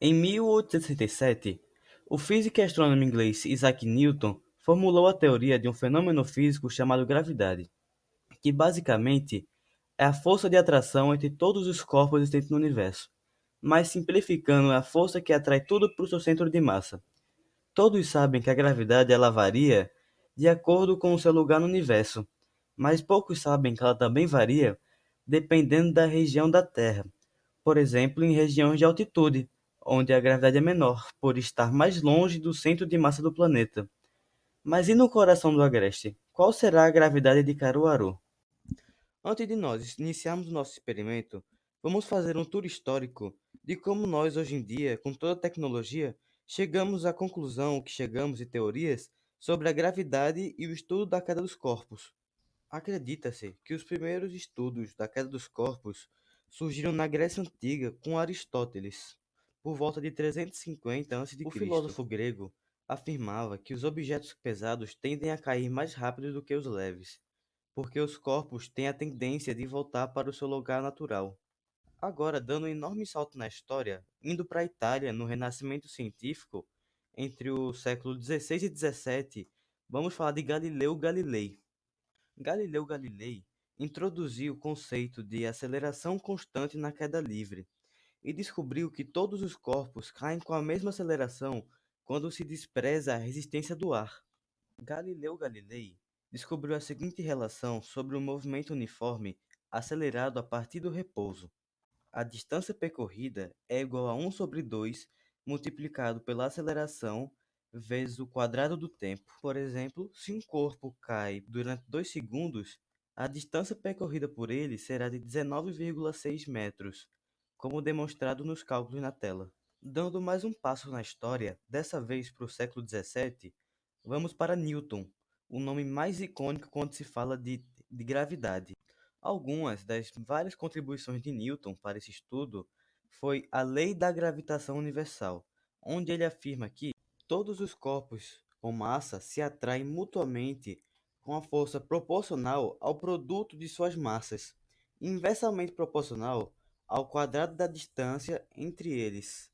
Em 1867, o físico e astrônomo inglês Isaac Newton formulou a teoria de um fenômeno físico chamado gravidade, que basicamente é a força de atração entre todos os corpos existentes no universo, mas simplificando é a força que atrai tudo para o seu centro de massa. Todos sabem que a gravidade ela varia de acordo com o seu lugar no universo, mas poucos sabem que ela também varia dependendo da região da Terra. Por exemplo, em regiões de altitude, onde a gravidade é menor, por estar mais longe do centro de massa do planeta. Mas e no coração do Agreste? Qual será a gravidade de Caruaru? Antes de nós iniciarmos o nosso experimento, vamos fazer um tour histórico de como nós, hoje em dia, com toda a tecnologia, chegamos à conclusão que chegamos e teorias sobre a gravidade e o estudo da queda dos corpos. Acredita-se que os primeiros estudos da queda dos corpos surgiram na Grécia Antiga com Aristóteles, por volta de 350 a.C. O filósofo grego afirmava que os objetos pesados tendem a cair mais rápido do que os leves, porque os corpos têm a tendência de voltar para o seu lugar natural. Agora, dando um enorme salto na história, indo para a Itália no Renascimento Científico, entre o século XVI e XVII, vamos falar de Galileu Galilei. Galileu Galilei introduziu o conceito de aceleração constante na queda livre e descobriu que todos os corpos caem com a mesma aceleração quando se despreza a resistência do ar. Galileu Galilei descobriu a seguinte relação sobre o movimento uniforme acelerado a partir do repouso. A distância percorrida é igual a 1 sobre 2 multiplicado pela aceleração vezes o quadrado do tempo. Por exemplo, se um corpo cai durante 2 segundos, a distância percorrida por ele será de 19,6 metros, como demonstrado nos cálculos na tela. Dando mais um passo na história, dessa vez para o século XVII, vamos para Newton, o nome mais icônico quando se fala de gravidade. Algumas das várias contribuições de Newton para esse estudo foi a Lei da Gravitação Universal, onde ele afirma que todos os corpos com massa se atraem mutuamente com a força proporcional ao produto de suas massas, inversamente proporcional ao quadrado da distância entre eles.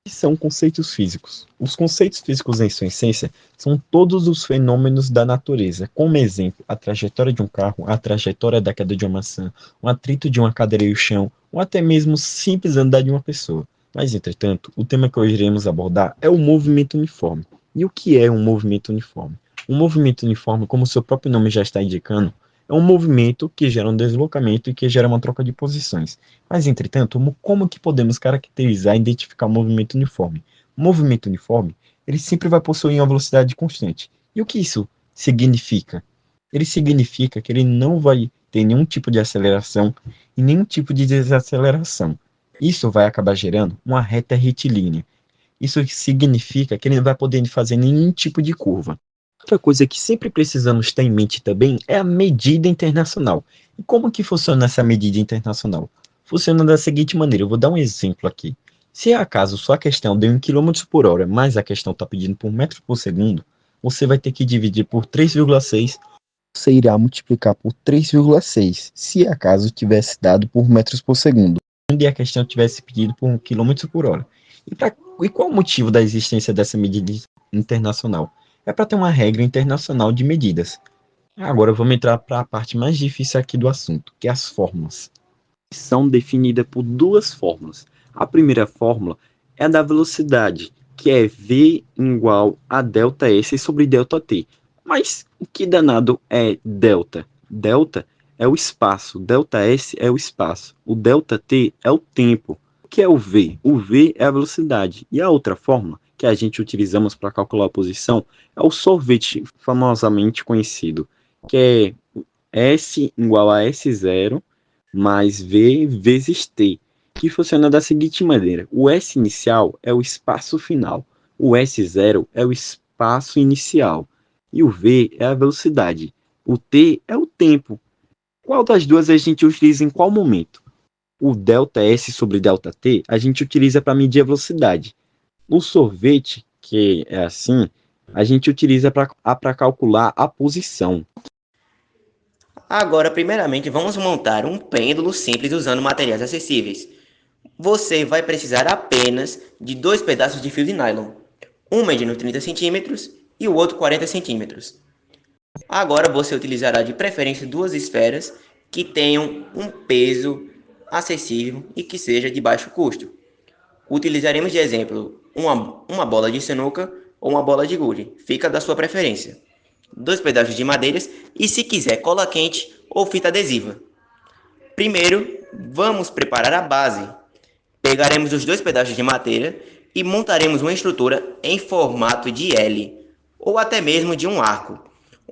São conceitos físicos. Os conceitos físicos, em sua essência, são todos os fenômenos da natureza, como exemplo, a trajetória de um carro, a trajetória da queda de uma maçã, o atrito de uma cadeira e o chão, ou até mesmo o simples andar de uma pessoa. Mas, entretanto, o tema que hoje iremos abordar é o movimento uniforme. E o que é um movimento uniforme? Um movimento uniforme, como seu próprio nome já está indicando, é um movimento que gera um deslocamento e que gera uma troca de posições. Mas, entretanto, como que podemos caracterizar e identificar o movimento uniforme? O movimento uniforme, ele sempre vai possuir uma velocidade constante. E o que isso significa? Ele significa que ele não vai ter nenhum tipo de aceleração e nenhum tipo de desaceleração. Isso vai acabar gerando uma reta retilínea. Isso significa que ele não vai poder fazer nenhum tipo de curva. Outra coisa que sempre precisamos ter em mente também é a medida internacional. E como que funciona essa medida internacional? Funciona da seguinte maneira, eu vou dar um exemplo aqui. Se acaso sua questão deu em quilômetros por hora, mas a questão está pedindo por metros por segundo, você vai ter que dividir por 3,6, você irá multiplicar por 3,6, se acaso tivesse dado por metros por segundo, onde a questão tivesse pedido por quilômetros por hora. E qual o motivo da existência dessa medida internacional? É para ter uma regra internacional de medidas. Agora vamos entrar para a parte mais difícil aqui do assunto, que é as fórmulas. São definidas por duas fórmulas. A primeira fórmula é a da velocidade, que é V igual a delta S sobre delta T. Mas o que danado é delta? Delta é o espaço, delta S é o espaço, o delta T é o tempo. O que é o V? O V é a velocidade. E a outra fórmula que a gente utilizamos para calcular a posição é o sorvete, famosamente conhecido, que é S igual a S0 mais V vezes T, que funciona da seguinte maneira: o S inicial é o espaço final, o S0 é o espaço inicial e o V é a velocidade. O T é o tempo. Qual das duas a gente utiliza em qual momento? O delta S sobre delta T a gente utiliza para medir a velocidade. O sorvete, que é assim, a gente utiliza para calcular a posição. Agora, primeiramente, vamos montar um pêndulo simples usando materiais acessíveis. Você vai precisar apenas de dois pedaços de fio de nylon, um medindo 30 centímetros e o outro 40 centímetros. Agora você utilizará de preferência duas esferas que tenham um peso acessível e que seja de baixo custo. Utilizaremos de exemplo uma bola de sinuca ou uma bola de gude, fica da sua preferência. Dois pedaços de madeiras e, se quiser, cola quente ou fita adesiva. Primeiro, vamos preparar a base. Pegaremos os dois pedaços de madeira e montaremos uma estrutura em formato de L, ou até mesmo de um arco,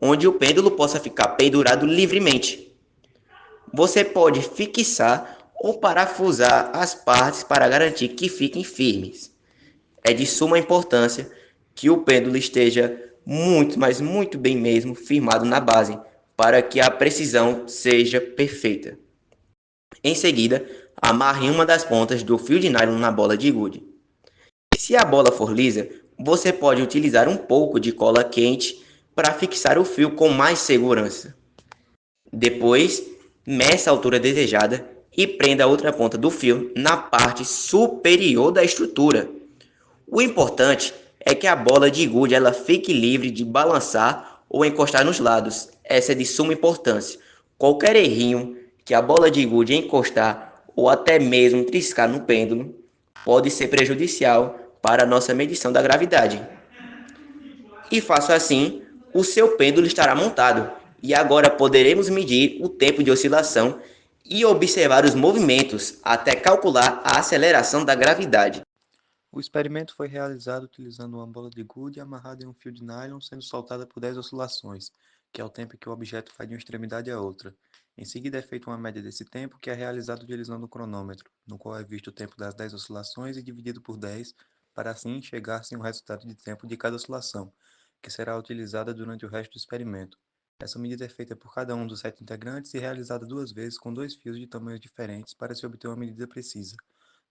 onde o pêndulo possa ficar pendurado livremente. Você pode fixar ou parafusar as partes para garantir que fiquem firmes. É de suma importância que o pêndulo esteja muito, mas muito bem mesmo firmado na base, para que a precisão seja perfeita. Em seguida, amarre uma das pontas do fio de nylon na bola de gude. Se a bola for lisa, você pode utilizar um pouco de cola quente para fixar o fio com mais segurança. Depois, meça a altura desejada e prenda a outra ponta do fio na parte superior da estrutura. O importante é que a bola de gude ela fique livre de balançar ou encostar nos lados. Essa é de suma importância. Qualquer errinho que a bola de gude encostar ou até mesmo triscar no pêndulo pode ser prejudicial para a nossa medição da gravidade. E faço assim, o seu pêndulo estará montado. E agora poderemos medir o tempo de oscilação e observar os movimentos até calcular a aceleração da gravidade. O experimento foi realizado utilizando uma bola de gude amarrada em um fio de nylon sendo soltada por 10 oscilações, que é o tempo que o objeto vai de uma extremidade à outra. Em seguida é feita uma média desse tempo, que é realizado utilizando um cronômetro, no qual é visto o tempo das 10 oscilações e dividido por 10, para assim chegar-se um resultado de tempo de cada oscilação, que será utilizada durante o resto do experimento. Essa medida é feita por cada um dos 7 integrantes e realizada duas vezes com dois fios de tamanhos diferentes para se obter uma medida precisa.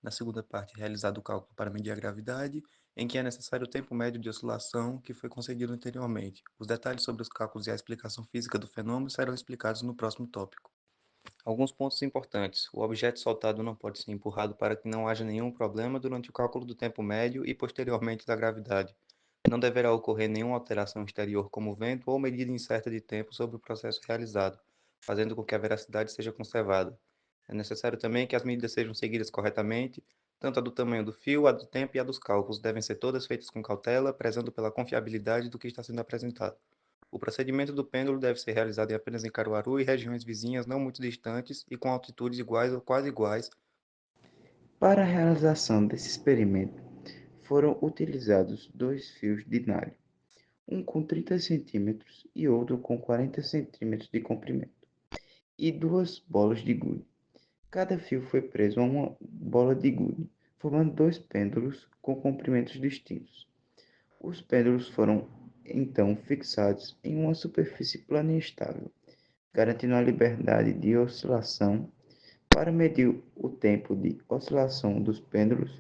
Na segunda parte, realizado o cálculo para medir a gravidade, em que é necessário o tempo médio de oscilação que foi concedido anteriormente. Os detalhes sobre os cálculos e a explicação física do fenômeno serão explicados no próximo tópico. Alguns pontos importantes. O objeto soltado não pode ser empurrado para que não haja nenhum problema durante o cálculo do tempo médio e posteriormente da gravidade. Não deverá ocorrer nenhuma alteração exterior como vento ou medida incerta de tempo sobre o processo realizado, fazendo com que a veracidade seja conservada. É necessário também que as medidas sejam seguidas corretamente, tanto a do tamanho do fio, a do tempo e a dos cálculos devem ser todas feitas com cautela, prezando pela confiabilidade do que está sendo apresentado. O procedimento do pêndulo deve ser realizado apenas em Caruaru e regiões vizinhas não muito distantes e com altitudes iguais ou quase iguais. Para a realização desse experimento, foram utilizados dois fios de nylon, um com 30 centímetros e outro com 40 centímetros de comprimento, e duas bolas de gude. Cada fio foi preso a uma bola de gude, formando dois pêndulos com comprimentos distintos. Os pêndulos foram então fixados em uma superfície plana e estável, garantindo a liberdade de oscilação. Para medir o tempo de oscilação dos pêndulos,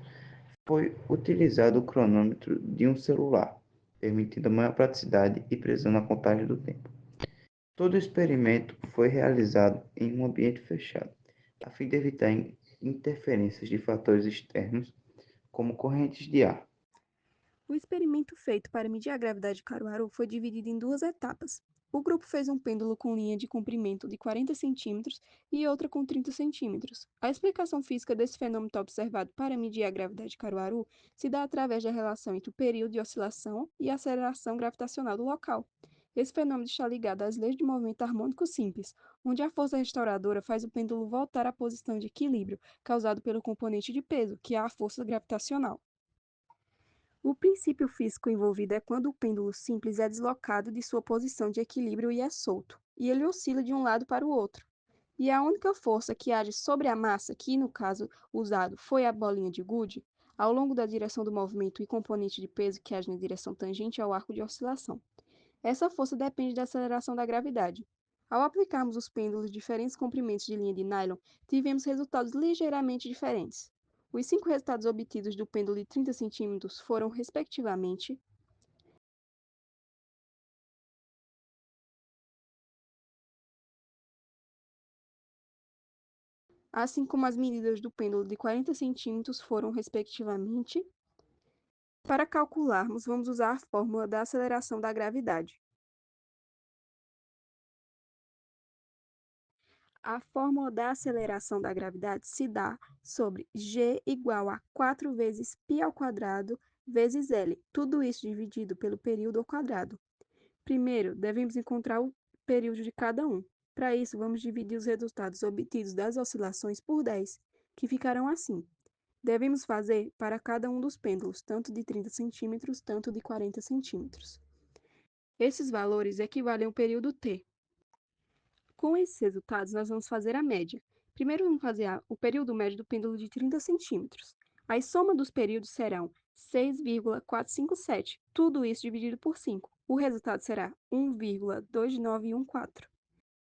foi utilizado o cronômetro de um celular, permitindo maior praticidade e precisão na contagem do tempo. Todo o experimento foi realizado em um ambiente fechado, a fim de evitar interferências de fatores externos, como correntes de ar. O experimento feito para medir a gravidade de Caruaru foi dividido em duas etapas. O grupo fez um pêndulo com linha de comprimento de 40 centímetros e outra com 30 centímetros. A explicação física desse fenômeno observado para medir a gravidade de Caruaru se dá através da relação entre o período de oscilação e a aceleração gravitacional do local. Esse fenômeno está ligado às leis de movimento harmônico simples, onde a força restauradora faz o pêndulo voltar à posição de equilíbrio, causado pelo componente de peso, que é a força gravitacional. O princípio físico envolvido é quando o pêndulo simples é deslocado de sua posição de equilíbrio e é solto, e ele oscila de um lado para o outro. E a única força que age sobre a massa, que no caso usado foi a bolinha de gude, ao longo da direção do movimento e componente de peso que age na direção tangente ao arco de oscilação. Essa força depende da aceleração da gravidade. Ao aplicarmos os pêndulos diferentes comprimentos de linha de nylon, tivemos resultados ligeiramente diferentes. Os 5 resultados obtidos do pêndulo de 30 centímetros foram, respectivamente, assim como as medidas do pêndulo de 40 centímetros foram, respectivamente. Para calcularmos, vamos usar a fórmula da aceleração da gravidade. A fórmula da aceleração da gravidade se dá sobre g igual a 4 vezes π ao quadrado vezes L, tudo isso dividido pelo período ao quadrado. Primeiro, devemos encontrar o período de cada um. Para isso, vamos dividir os resultados obtidos das oscilações por 10, que ficarão assim. Devemos fazer para cada um dos pêndulos, tanto de 30 centímetros, tanto de 40 centímetros. Esses valores equivalem ao período t. Com esses resultados, nós vamos fazer a média. Primeiro, vamos fazer o período médio do pêndulo de 30 centímetros. A soma dos períodos serão 6,457, tudo isso dividido por 5. O resultado será 1,2914.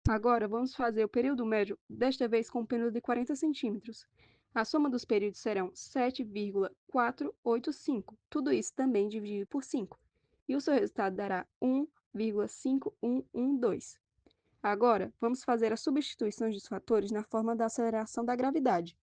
Agora, vamos fazer o período médio, desta vez com o pêndulo de 40 centímetros. A soma dos períodos serão 7,485, tudo isso também dividido por 5. E o seu resultado dará 1,5112. Agora, vamos fazer as substituições dos fatores na forma da aceleração da gravidade.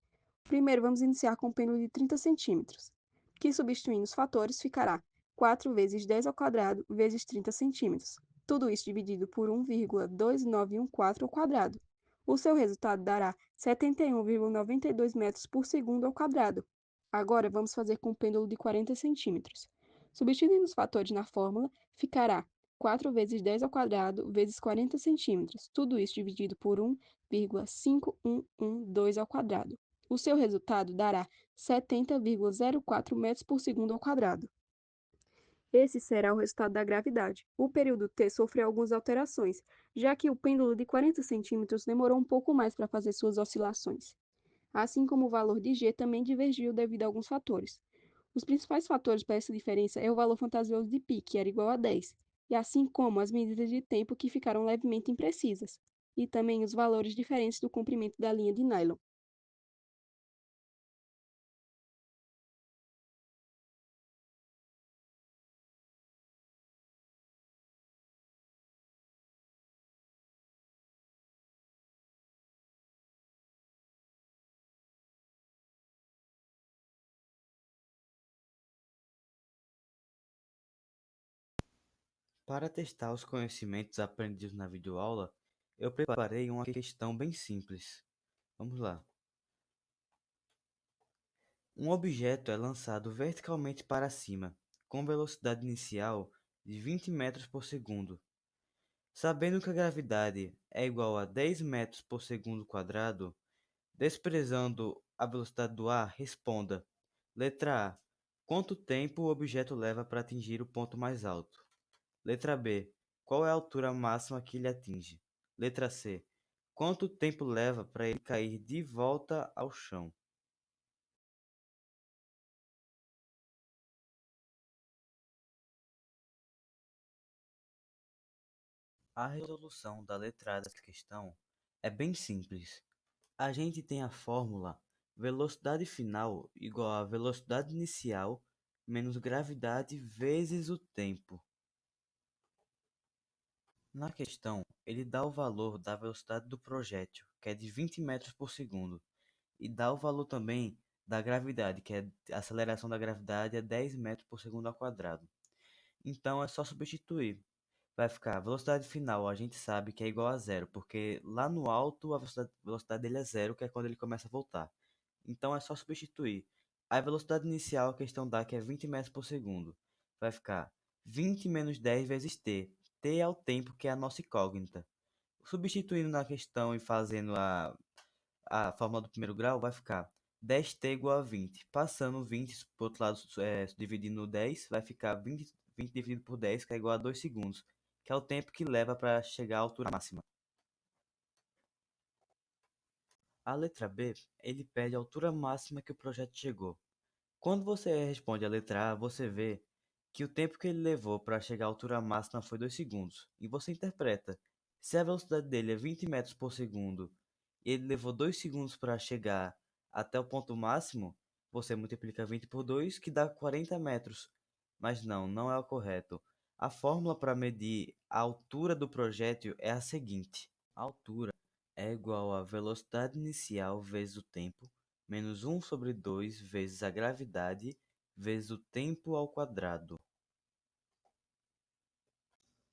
Primeiro, vamos iniciar com o pêndulo de 30 centímetros, que substituindo os fatores ficará 4 vezes 10 ao quadrado vezes 30 centímetros. Tudo isso dividido por 1,2914 ao quadrado. O seu resultado dará 71,92 metros por segundo ao quadrado. Agora, vamos fazer com o pêndulo de 40 centímetros. Substituindo os fatores na fórmula, ficará 4 vezes 10 ao quadrado vezes 40 centímetros, tudo isso dividido por 1,5112 ao quadrado. O seu resultado dará 70,04 metros por segundo ao quadrado. Esse será o resultado da gravidade. O período t sofreu algumas alterações, já que o pêndulo de 40 centímetros demorou um pouco mais para fazer suas oscilações. Assim como o valor de g também divergiu devido a alguns fatores. Os principais fatores para essa diferença é o valor fantasioso de π, que era igual a 10, e assim como as medidas de tempo que ficaram levemente imprecisas, e também os valores diferentes do comprimento da linha de nylon. Para testar os conhecimentos aprendidos na videoaula, eu preparei uma questão bem simples. Vamos lá. Um objeto é lançado verticalmente para cima, com velocidade inicial de 20 metros por segundo. Sabendo que a gravidade é igual a 10 metros por segundo quadrado, desprezando a velocidade do ar, responda. Letra A. Quanto tempo o objeto leva para atingir o ponto mais alto? Letra B. Qual é a altura máxima que ele atinge? Letra C. Quanto tempo leva para ele cair de volta ao chão? A resolução da letra A dessa questão é bem simples. A gente tem a fórmula velocidade final igual a velocidade inicial menos gravidade vezes o tempo. Na questão, ele dá o valor da velocidade do projétil, que é de 20 metros por segundo, e dá o valor também da gravidade, que a aceleração da gravidade é 10 metros por segundo ao quadrado. Então é só substituir. Vai ficar a velocidade final, a gente sabe que é igual a zero, porque lá no alto a velocidade dele é zero, que é quando ele começa a voltar. Então é só substituir. A velocidade inicial a questão dá que é 20 metros por segundo. Vai ficar 20 menos 10 vezes t. T é o tempo, que é a nossa incógnita. Substituindo na questão e fazendo a fórmula do primeiro grau, vai ficar 10t igual a 20. Passando 20 para o outro lado, dividindo 10, vai ficar 20 dividido por 10, que é igual a 2 segundos, que é o tempo que leva para chegar à altura máxima. A letra B, ele pede a altura máxima que o projeto chegou. Quando você responde a letra A, você vê que o tempo que ele levou para chegar à altura máxima foi 2 segundos. E você interpreta, se a velocidade dele é 20 metros por segundo e ele levou 2 segundos para chegar até o ponto máximo, você multiplica 20 por 2, que dá 40 metros. Mas não é o correto. A fórmula para medir a altura do projétil é a seguinte. A altura é igual a velocidade inicial vezes o tempo, menos 1 sobre 2 vezes a gravidade, vezes o tempo ao quadrado.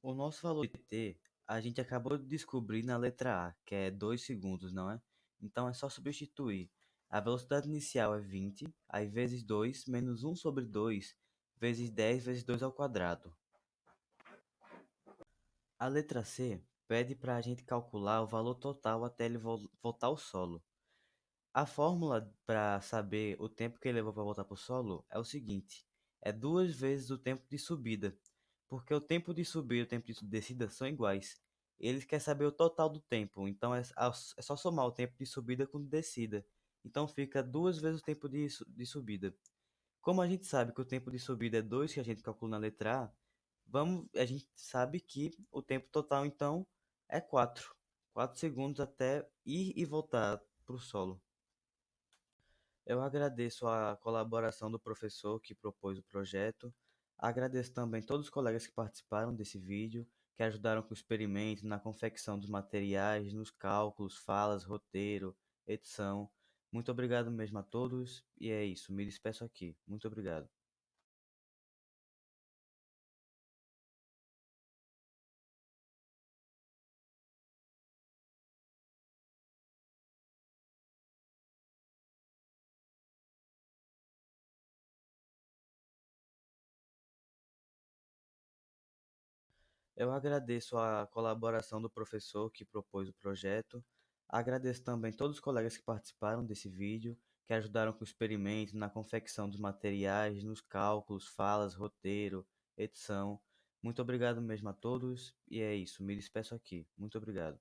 O nosso valor de t, a gente acabou de descobrir na letra A, que é 2 segundos, não é? Então é só substituir. A velocidade inicial é 20, aí vezes 2, menos 1 sobre 2, vezes 10 vezes 2 ao quadrado. A letra C pede para a gente calcular o valor total até ele voltar ao solo. A fórmula para saber o tempo que ele levou para voltar para o solo é o seguinte: é 2 vezes o tempo de subida, porque o tempo de subida e o tempo de descida são iguais. Eles querem saber o total do tempo, então é só somar o tempo de subida com o de descida. Então fica 2 vezes o tempo de subida. Como a gente sabe que o tempo de subida é 2 que a gente calcula na letra A, a gente sabe que o tempo total então é 4. 4 segundos até ir e voltar para o solo. Eu agradeço a colaboração do professor que propôs o projeto. Agradeço também todos os colegas que participaram desse vídeo, que ajudaram com o experimento, na confecção dos materiais, nos cálculos, falas, roteiro, edição. Muito obrigado mesmo a todos, e é isso, me despeço aqui. Muito obrigado. Eu agradeço a colaboração do professor que propôs o projeto. Agradeço também todos os colegas que participaram desse vídeo, que ajudaram com o experimento, na confecção dos materiais, nos cálculos, falas, roteiro, edição. Muito obrigado mesmo a todos, e é isso, me despeço aqui. Muito obrigado.